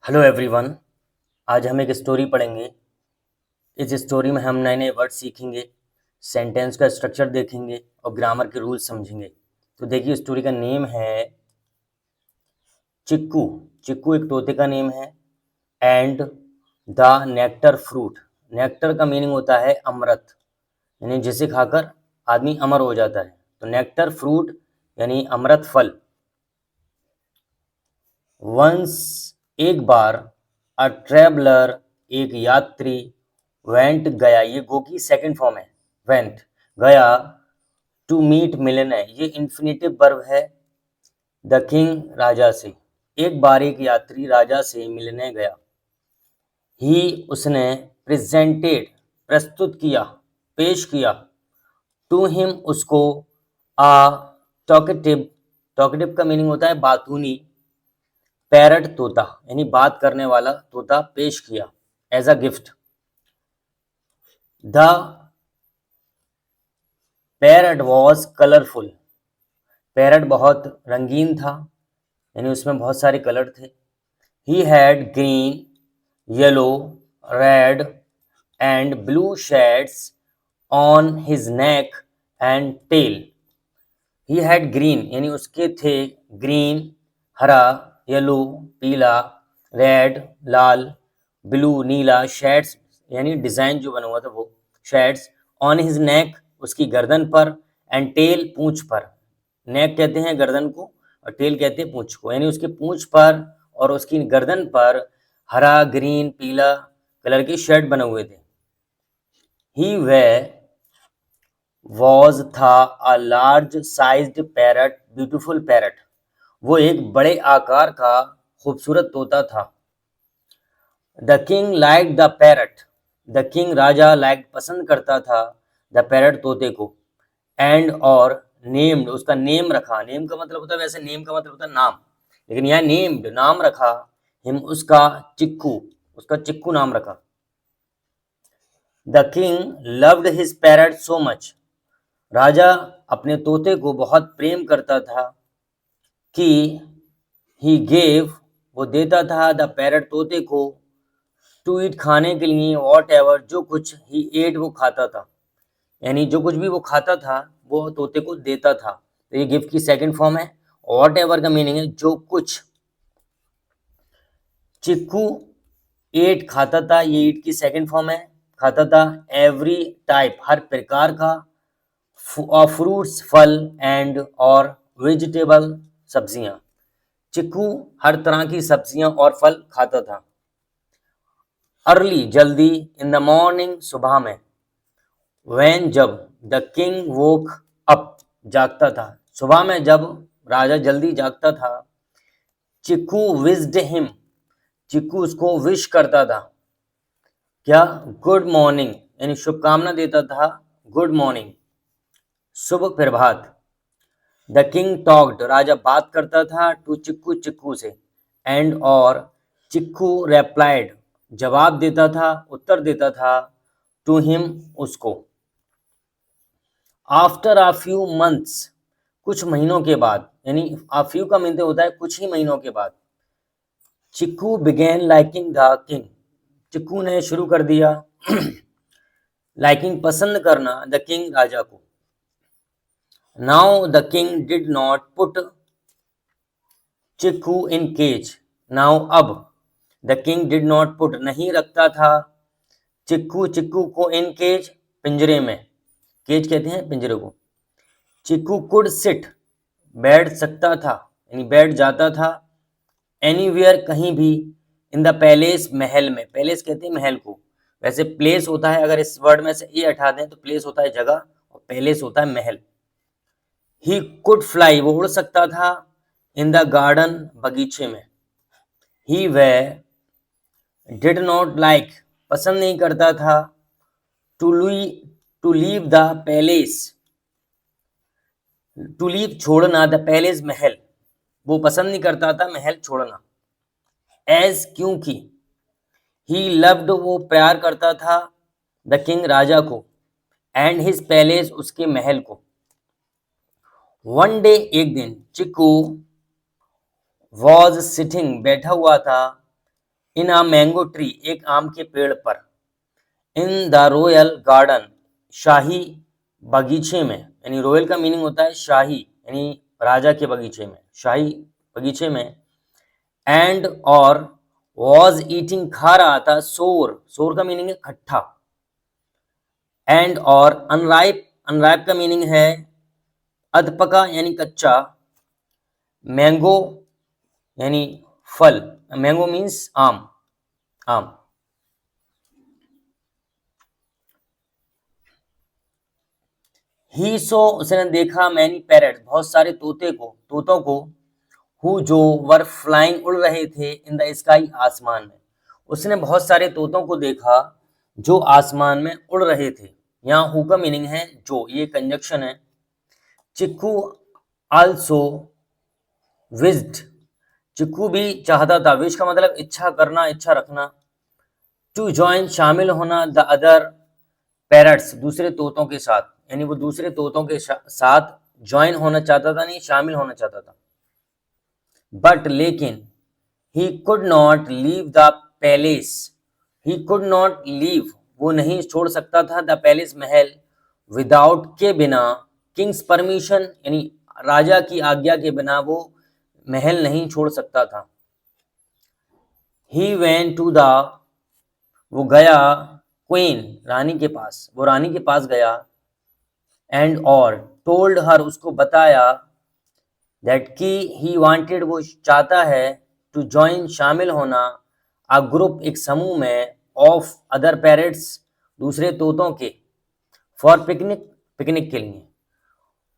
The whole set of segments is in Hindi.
Hello everyone. आज हम एक स्टोरी पढ़ेंगे। इस स्टोरी में हम नए नए वर्ड सीखेंगे, सेंटेंस का स्ट्रक्चर देखेंगे और ग्रामर के रूल्स समझेंगे। तो देखिए, स्टोरी का नेम है चिक्कू। चिक्कू एक तोते का नेम है। And the nectar fruit. Nectar का मीनिंग होता है अमृत, यानी जिसे खाकर आदमी अमर हो जाता है। तो नेक्टर फ्रूट यानी अमृत फल। वंस एक बार, अ ट्रेवलर एक यात्री, वेंट गया, ये गो की सेकंड फॉर्म है। वेंट गया, टू मीट मिलने, ये इन्फिनेटिव वर्ब है। द किंग राजा से, एक बार एक यात्री राजा से मिलने गया। ही उसने, प्रेजेंटेड प्रस्तुत किया, पेश किया, टू हिम उसको, आ टॉकेटिव, टॉकेटिव का मीनिंग होता है बातूनी, पैरट तोता यानी बात करने वाला तोता पेश किया as a gift. The parrot was colourful. Parrot बहुत रंगीन था, यानी उसमें बहुत सारे कलर थे। He had green, yellow, red and blue shades on his neck and tail. He had green यानी उसके थे ग्रीन हरा, येलो पीला, रेड लाल, ब्लू नीला, शेड्स यानी डिजाइन जो बना हुआ था वो शेड्स, ऑन हिज नेक उसकी गर्दन पर, एंड टेल पूंछ पर। नेक कहते हैं गर्दन को और टेल कहते हैं पूंछ को, यानी उसकी पूंछ पर और उसकी गर्दन पर हरा ग्रीन पीला कलर के शेड बने हुए थे। ही वे वॉज था a large sized parrot, beautiful parrot, वो एक बड़े आकार का खूबसूरत तोता था। The king like the parrot, the king Raja like पसंद करता था द पैरट तोते को। एंड और नेम्ड उसका नेम रखा, नेम का मतलब होता है, वैसे नेम का मतलब होता है नाम, लेकिन यहाँ नेम्ड नाम रखा, हिम उसका, चिक्कू उसका चिक्कू नाम रखा। The king loved his parrot so much, राजा अपने तोते को बहुत प्रेम करता था कि ही गेव वो देता था द पैरट तोते को, टू ईट खाने के लिए, वॉट एवर जो कुछ, ही एट वो खाता था, यानी जो कुछ भी वो खाता था वो तोते को देता था। तो ये गिफ्ट की सेकंड फॉर्म है। वॉट एवर का मीनिंग है जो कुछ। चिक्कू एट खाता था, ये ईट की सेकंड फॉर्म है, खाता था। एवरी टाइप हर प्रकार का, फ्रूट्स फल, एंड और वेजिटेबल सब्जियां, चिक्कू हर तरह की सब्जियां और फल खाता था। अर्ली जल्दी, इन द मॉर्निंग सुबह में, व्हेन जब, द किंग वोक अप जागता था, सुबह में जब राजा जल्दी जागता था। चिक्कू विज्ड हिम, चिक्कू उसको विश करता था, क्या, गुड मॉर्निंग यानी शुभकामना देता था, गुड मॉर्निंग शुभ प्रभात। द किंग टॉक्ड राजा बात करता था, टू चिक्कू चिक्कू से, एंड और चिक्कू रेप्लाइड जवाब देता था, उत्तर देता था, टू हिम उसको। आफ्टर आ फ्यू मंथ्स कुछ महीनों के बाद, यानी आ फ्यू का मीनिंग होता है कुछ ही महीनों के बाद। Chikku began liking the king, Chikku ने शुरू कर दिया लाइकिंग पसंद करना, द किंग राजा को। Now the king did not put Chikku in cage, now अब, the king did not put नहीं रखता था, चिक्कू चिक्कू को, इन केज पिंजरे में, केज कहते हैं पिंजरे को। चिक्कू कुड सिट बैठ सकता था यानी बैठ जाता था, एनीवेयर कहीं भी, इन द पैलेस महल में, पैलेस कहते हैं महल को, वैसे प्लेस होता है, अगर इस वर्ड में से ए हटा दें तो प्लेस होता है जगह और पैलेस होता है महल। ही कुड फ्लाई वो उड़ सकता था, इन द गार्डन बगीचे में। He way did not like पसंद नहीं करता था, to leave the palace, to leave छोड़ना, द पैलेस महल, वो पसंद नहीं करता था महल छोड़ना। एज क्योंकि, ही लव्ड वो प्यार करता था, द किंग राजा को, एंड हिज पैलेस उसके महल को। वन डे एक दिन, चिक्कू वॉज सिटिंग बैठा हुआ था, इन अ मैंगो ट्री, एक आम के पेड़ पर, इन द रॉयल गार्डन, शाही बगीचे में, यानी रॉयल का मीनिंग होता है शाही, यानी राजा के बगीचे में, शाही बगीचे में, एंड और वॉज ईटिंग, खा रहा था, सोर, सोर का मीनिंग है खट्टा, एंड और अनराइप, अनराइप का मीनिंग है अधपका यानी कच्चा, मैंगो यानी फल, मैंगो मीन्स आम, आम। ही सो, उसने देखा, मैनी पैरट, बहुत सारे तोतों को, हु जो वर फ्लाइंग, उड़ रहे थे, इन द स्काई, आसमान में। उसने बहुत सारे तोतों को देखा जो आसमान में उड़ रहे थे। यहाँ हु का मीनिंग है जो, ये कंजक्शन है। चिक्कू आल्सो विज्ड, चिक्कू भी चाहता था, विश का मतलब इच्छा करना, इच्छा रखना, टू ज्वाइन, शामिल होना, द अदर पैरट्स, दूसरे तोतों के साथ, यानी वो दूसरे तोतों के साथ ज्वाइन होना चाहता था, नहीं शामिल होना चाहता था। बट लेकिन, he could not leave the palace, he could not leave, वो नहीं छोड़ सकता था, द पैलेस, महल, विदाउट, के बिना, किंग्स परमिशन, यानी राजा की आज्ञा के बिना वो महल नहीं छोड़ सकता था। ही वेंट टू द, वो गया, क्वीन, रानी के पास, वो रानी के पास गया, एंड और टोल्ड हर, उसको बताया, दैट की ही वांटेड, वो चाहता है, टू ज्वाइन, शामिल होना, अ ग्रुप, एक समूह में, ऑफ अदर पैरट्स, दूसरे तोतों के, फॉर पिकनिक, पिकनिक के लिए।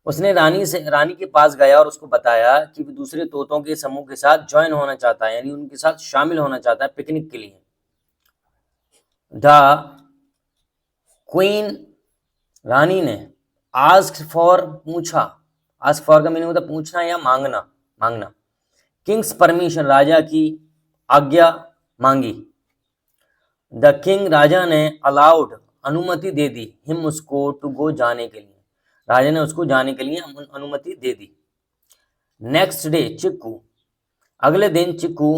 उसने रानी के पास गया और उसको बताया कि वो दूसरे तोतों के समूह के साथ ज्वाइन होना चाहता है, यानी उनके साथ शामिल होना चाहता है पिकनिक के लिए। द क्वीन, रानी ने, आस्क्ड फॉर, पूछा, आस्क फॉर का मीनिंग होता है पूछना या मांगना, मांगना, किंग्स परमिशन, राजा की आज्ञा मांगी। द किंग, राजा ने, अलाउड, अनुमति दे दी, हिम, उसको, टू गो, जाने के लिए, राजा ने उसको जाने के लिए अनुमति दे दी। नेक्स्ट डे, चिक्कू, अगले दिन Chikku,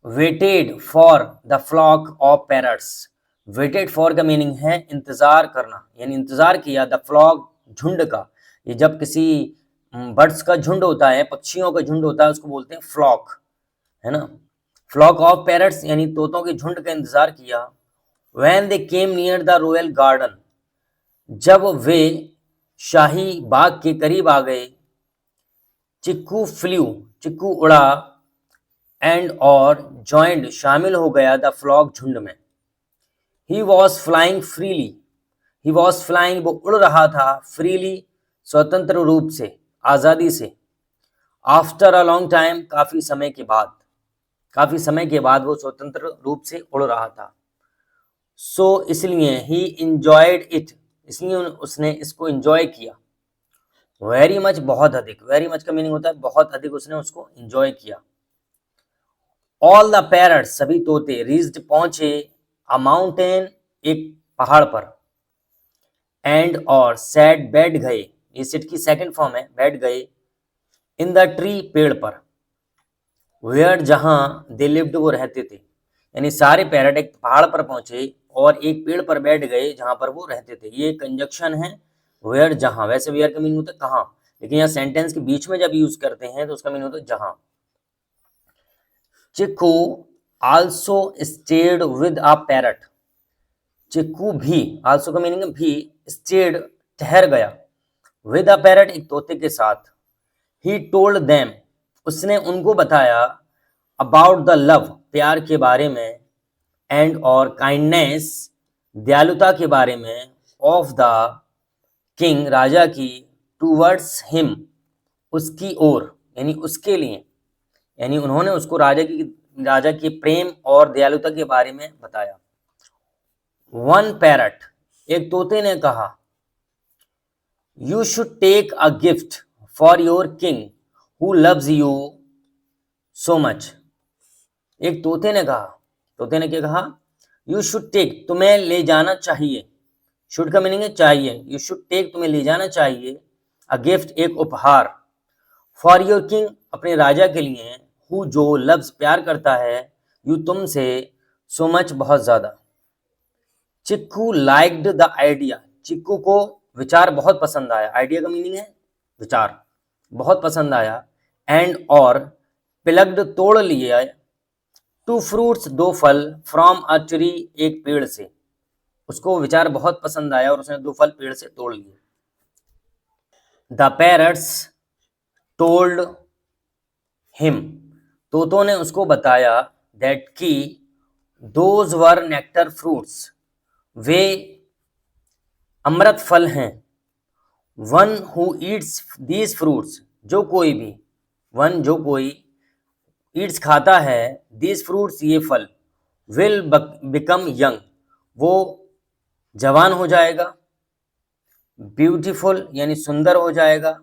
waited for the flock of parrots, waited for का मीनिंग है इंतजार करना, यानी इंतजार किया, द फ्लॉक, झुंड का, ये जब किसी बर्ड्स का झुंड होता है, पक्षियों का झुंड होता है, उसको बोलते हैं फ्लॉक, है ना। फ्लॉक ऑफ पैरट्स यानी तोतों के झुंड का इंतजार किया। When they came near the royal garden, जब वे शाही बाग के करीब आ गए, चिक्कू फ्लू, चिक्कू उड़ा, एंड और जॉइंड, शामिल हो गया, द फ्लॉक, झुंड में। He was flying freely, he was flying, वो उड़ रहा था, फ्रीली, स्वतंत्र रूप से, आज़ादी से, आफ्टर अ लॉन्ग टाइम, काफ़ी समय के बाद, काफ़ी समय के बाद वो स्वतंत्र रूप से उड़ रहा था। सो इसलिए, ही इंजॉयड इट, इसलिए उसने इसको इंजॉय किया। वेरी मच, बहुत अधिक, वेरी मच का मीनिंग होता है बहुत अधिक, उसने उसको इंजॉय किया। ऑल द पैरट्स, सभी तोते, रीच्ड, पहुंचे, अ माउंटेन, एक पहाड़ पर, एंड और सैट, बैठ गए, ये सिट की सेकंड फॉर्म है, बैठ गए, इन द ट्री, पेड़ पर, वेयर, जहां, दे लिव्ड, वो रहते थे, यानी सारे पैरट एक पहाड़ पर पहुंचे और एक पेड़ पर बैठ गए जहां पर वो रहते थे। ये कंजक्शन है, वेयर, जहां, वैसे वेयर का मीनिंग होता है कहाँ, लेकिन यहाँ सेंटेंस के बीच में जब यूज करते हैं तो उसका मीनिंग होता है जहां। Chikoo also stayed with a parrot, chikoo भी, आल्सो का मीनिंग है भी, स्टेड, ठहर गया, विद अ पैरट, एक तोते के साथ। ही टोल्ड देम, उसने उनको बताया, अबाउट द लव, प्यार के बारे में, एंड और काइंडनेस, दयालुता के बारे में, ऑफ द किंग, राजा की, टूवर्ड्स हिम, उसकी ओर, यानी उसके लिए, यानी उन्होंने उसको राजा के प्रेम और दयालुता के बारे में बताया। वन पैरट, एक तोते ने कहा, you should take a gift for your king who loves you so much, एक तोते ने कहा, तोते ने क्या कहा, यू शुड टेक, तुम्हें ले जाना चाहिए, शुड का मीनिंग है चाहिए, यू शुड टेक, तुम्हें ले जाना चाहिए, अ गिफ्ट, एक उपहार, फॉर योर किंग, अपने राजा के लिए, हु जो लव्स प्यार करता है, यू तुमसे, सो मच बहुत ज़्यादा। Chikoo liked the idea, chikoo को विचार बहुत पसंद आया। आइडिया का मीनिंग है विचार, बहुत पसंद आया। एंड और प्लग्ड तोड़ लिया, टू फ्रूट्स दो फल, फ्रॉम अ ट्री एक पेड़ से। उसको विचार बहुत पसंद आया और उसने दो फल पेड़ से तोड़ लिए। द पैरट्स टोल्ड हिम, तोतों ने उसको बताया, दैट की दोज वर नेक्टर फ्रूट्स, वे अमृत फल हैं। One who Yeats these fruits, जो कोई भी, वन जो कोई, ईट्स खाता है, दीज फ्रूट्स ये फल, विल बिकम यंग, वो जवान हो जाएगा, ब्यूटीफुल यानी सुंदर हो जाएगा,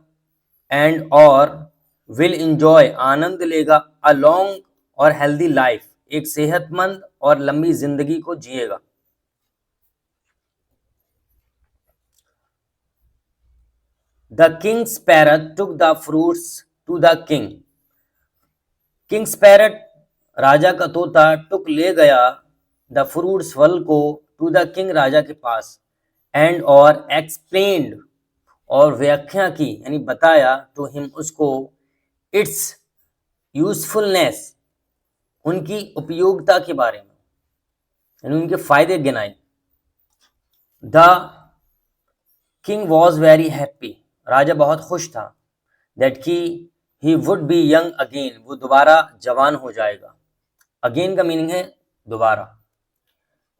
एंड और विल इंजॉय आनंद लेगा, अ लॉन्ग और हेल्दी लाइफ, एक सेहतमंद और लंबी जिंदगी को जिएगा। The king's parrot took the fruits to the king, king's parrot राजा का तोता टुक ले गया, द फ्रूट्स फल को, टू द किंग राजा के पास, एंड और एक्सप्लेन्ड और व्याख्या की यानी बताया, टू हिम उसको, इट्स यूजफुलनेस उनकी उपयोगिता के बारे में, यानी उनके फायदे गिनाए। The king was very happy, राजा बहुत खुश था, दैट की he would be young again, वो दोबारा जवान हो जाएगा। अगेन का मीनिंग है दोबारा।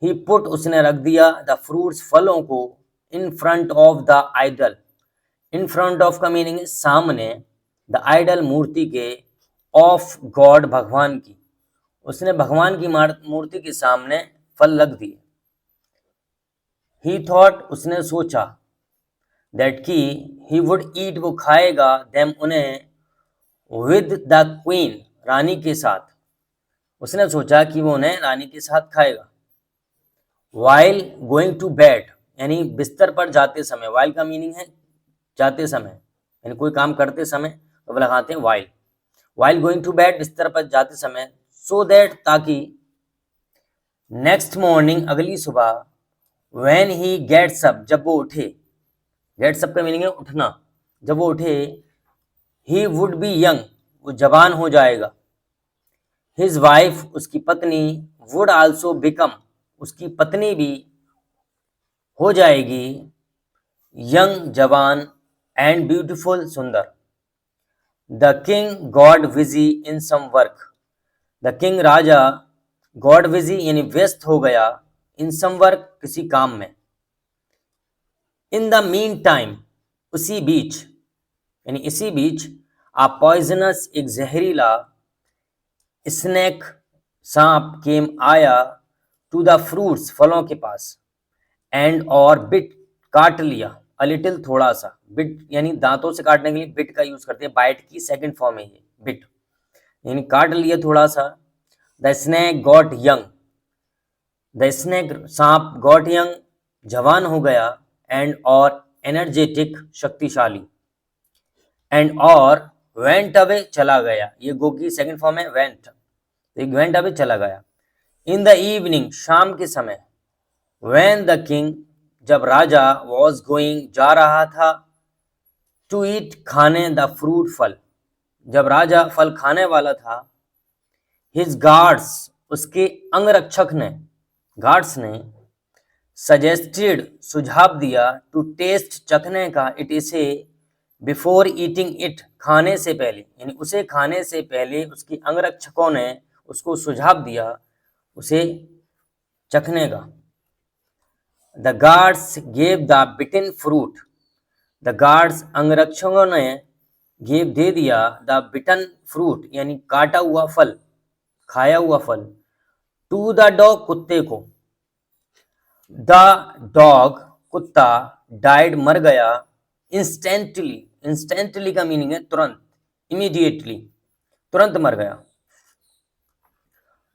ही पुट उसने रख दिया, द फ्रूट्स फलों को, in front of the idol, in front of का मीनिंग है सामने, द आइडल मूर्ति के, ऑफ गॉड भगवान की, उसने भगवान की मूर्ति के सामने फल रख दिए। ही थॉट उसने सोचा, दैट की ही वुड ईट वो खाएगा, देम उन्हें, विद द क्वीन रानी के साथ, उसने सोचा कि वो उन्हें रानी के साथ खाएगा। वाइल गोइंग टू बेड यानी बिस्तर पर जाते समय, वाइल का मीनिंग है जाते समय, यानी कोई काम करते समय तो वो लगाते हैं while. While going to bed बिस्तर पर जाते समय, सो दैट ताकि, नेक्स्ट मॉर्निंग अगली सुबह, व्हेन ही गेट्स अप जब वो उठे, गेट्स अप का मीनिंग है उठना, जब वो उठे, ही वुड बी यंग वो जवान हो जाएगा, हिज वाइफ उसकी पत्नी, वुड आल्सो बिकम उसकी पत्नी भी हो जाएगी, यंग जवान, एंड ब्यूटीफुल सुंदर। The king got busy in some work, the king राजा, गॉड बिजी यानी व्यस्त हो गया, इन सम वर्क किसी काम में। इन द मीन टाइम उसी बीच यानी इसी बीच, आ पॉइजनस एक जहरीला, स्नेक सांप केम आया, टू द फ्रूट्स फलों के पास, एंड और बिट काट लिया, अ लिटिल थोड़ा सा, बिट यानी दांतों से काटने के लिए बिट का यूज करते हैं, बाइट की सेकंड फॉर्म है ये बिट, यानी काट लिया थोड़ा सा। The snake got young, the snake सांप, गॉट यंग जवान हो गया, एंड और एनर्जेटिक शक्तिशाली, एंड और वेंट अवे चला गया, ये गो की सेकंड फॉर्म है वेंट, तो वेंट अवे चला गया। इन द इवनिंग शाम के समय, व्हेन द किंग जब राजा, वॉज गोइंग जा रहा था, टू ईट खाने, द फ्रूट फल, जब राजा फल खाने वाला था, हिज गार्ड्स उसके अंगरक्षक ने, गार्ड्स ने, सजेस्टेड सुझाव दिया, टू टेस्ट चखने का, इट इसे, बिफोर ईटिंग इट खाने से पहले, यानी उसे खाने से पहले उसके अंगरक्षकों ने उसको सुझाव दिया उसे चखने का। The guards gave the bitten fruit, the guards अंगरक्षकों ने, गेव दे दिया, द बिटन फ्रूट यानी काटा हुआ फल, खाया हुआ फल, टू द डॉग कुत्ते को, द डॉग कुत्ता, डाइड मर गया, इंस्टेंटली, इंस्टेंटली का मीनिंग है तुरंत, इमीडिएटली तुरंत मर गया।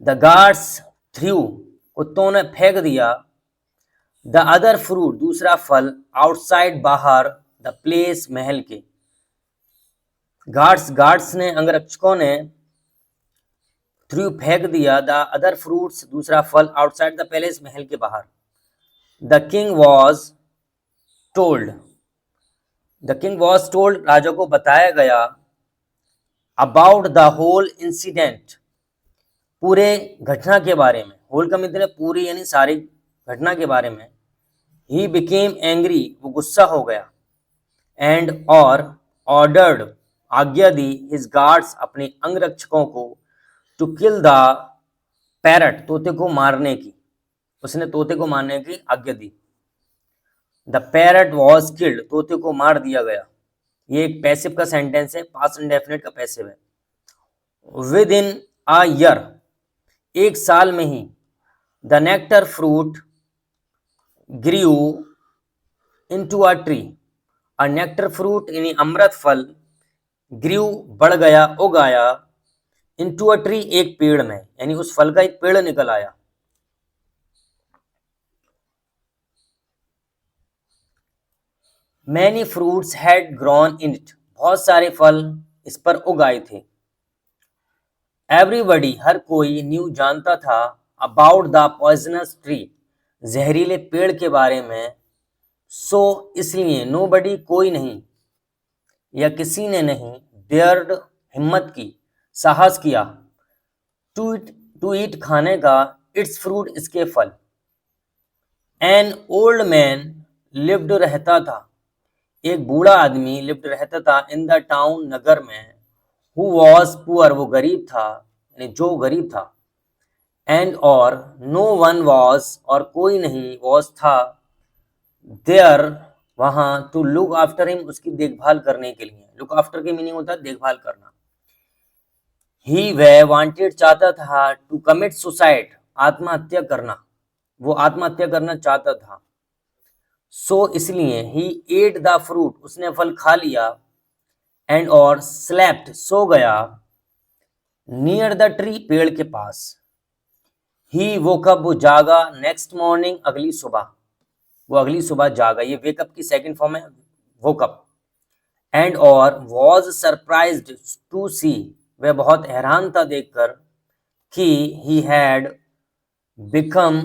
द गार्ड्स थ्रू कुत्तों ने फेंक दिया, द अदर फ्रूट दूसरा फल, आउटसाइड बाहर, द प्लेस महल के, गार्ड्स ने अंगरक्षकों ने थ्रू फेंक दिया द अदर फ्रूट्स दूसरा फल आउटसाइड द पैलेस महल के बाहर। द किंग वॉज टोल्ड राजा को बताया गया अबाउट द होल इंसिडेंट पूरे घटना के बारे में। होल का मतलब पूरी यानी सारी घटना के बारे में। ही बिकेम एंग्री वो गुस्सा हो गया। एंड और ऑर्डर्ड आज्ञा दी हिज गार्ड्स अपने अंगरक्षकों को टू किल द पैरट तोते को मारने की। उसने तोते को मारने की आज्ञा दी। द पैरट वॉज किल्ड तोते को मार दिया गया। ये एक पैसिव का सेंटेंस है, पास्ट इंडेफिनिट का पैसिव है। विद इन अ ईयर एक साल में ही the nectar fruit grew into a tree nectar fruit यानी अमृत फल ग्रीव बढ़ गया उग आया इनटू अ ट्री एक पेड़ में यानी उस फल का एक पेड़ निकल आया। Many fruits had grown in it बहुत सारे फल इस पर उग आए थे। एवरीबडी हर कोई न्यू जानता था अबाउट द पॉइजनस ट्री जहरीले पेड़ के बारे में। सो इसलिए नोबडी कोई नहीं या किसी ने नहीं डेयर्ड हिम्मत की साहस किया टू ईट खाने का इट्स फ्रूट इसके फल। एन ओल्ड मैन लिव्ड रहता था एक बूढ़ा आदमी लिव्ड रहता था इन द टाउन नगर में। हु वॉज पुअर वो गरीब था यानी जो गरीब था। एंड और नो वन वॉज और कोई नहीं वॉज था देयर वहां टू लुक आफ्टर हिम उसकी देखभाल करने के लिए। लुक आफ्टर की मीनिंग होता है देखभाल करना। ही वह वांटेड चाहता था टू कमिट सुसाइड आत्महत्या करना वो आत्महत्या करना चाहता था। सो इसलिए ही एट द फ्रूट उसने फल खा लिया। एंड और स्लेप्ट सो गया नियर द ट्री पेड़ के पास। ही वोकअप वो जागा नेक्स्ट मॉर्निंग अगली सुबह वो अगली सुबह जागा। ये वेकअप की सेकंड फॉर्म है वोकअप। एंड और वॉज सरप्राइज्ड टू सी वह बहुत हैरान था देखकर कि he had become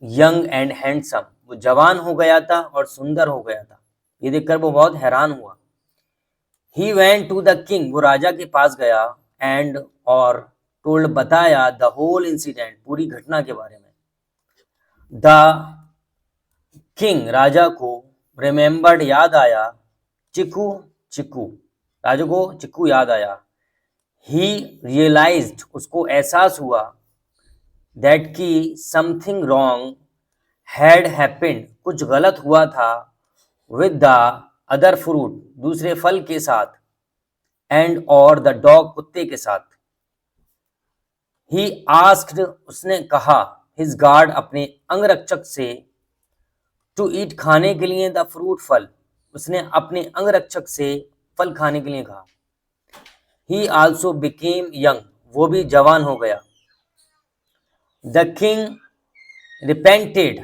young and handsome वो जवान हो गया था और सुंदर हो गया था। ये देखकर वो बहुत हैरान हुआ। He went to the king वो राजा के पास गया। एंड और टोल्ड बताया द होल इंसिडेंट पूरी घटना के बारे में। द किंग राजा को रिमेम्बर्ड याद आया चिक्कू चिक्कू राजा को चिक्कू याद आया। ही रियलाइज्ड उसको एहसास हुआ दैट की समथिंग रॉन्ग हैड हैपेंड कुछ गलत हुआ था विद द अदर फ्रूट दूसरे फल के साथ। एंड और द डॉग कुत्ते के साथ। ही आस्क्ड उसने कहा हिज गार्ड अपने अंगरक्षक से टू ईट खाने के लिए द फ्रूट फल उसने अपने अंगरक्षक से फल खाने के लिए कहा। ही आल्सो बिकेम यंग वो भी जवान हो गया। The king repented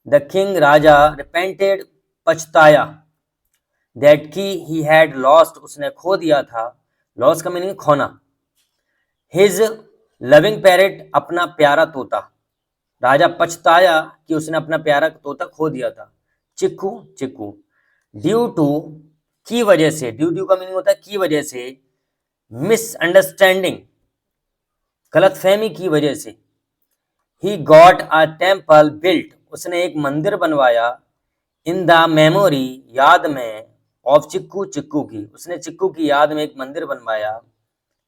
the king राजा रिपेंटेड पछताया दैट की ही हैड लॉस्ट उसने खो दिया था। लॉस का मीनिंग खोना। हिज लविंग पैरेट अपना प्यारा तोता राजा पछताया कि उसने अपना प्यारा तोता खो दिया था। चिक्कू चिक्कू ड्यू टू की वजह से ड्यू का मीनिंग होता है की वजह से मिसअंडरस्टैंडिंग गलतफहमी की वजह से। He got a temple built उसने एक मंदिर बनवाया इन द मेमोरी याद में ऑफ चिक्कू चिक्कू की उसने चिक्कू की याद में एक मंदिर बनवाया।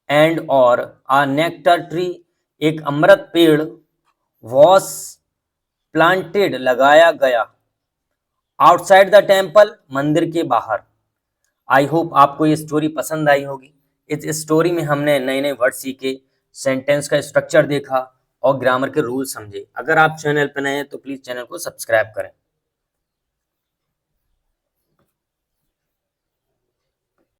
एंड और अ नेक्टर ट्री एक अमृत पेड़ वॉस प्लांटेड लगाया गया आउटसाइड द टेम्पल मंदिर के बाहर। आई होप आपको ये स्टोरी पसंद आई होगी। इस स्टोरी में हमने नए नए वर्ड सीखे, सेंटेंस का स्ट्रक्चर देखा और ग्रामर के रूल समझे। अगर आप चैनल पर नए हैं तो प्लीज़ चैनल को सब्सक्राइब करें।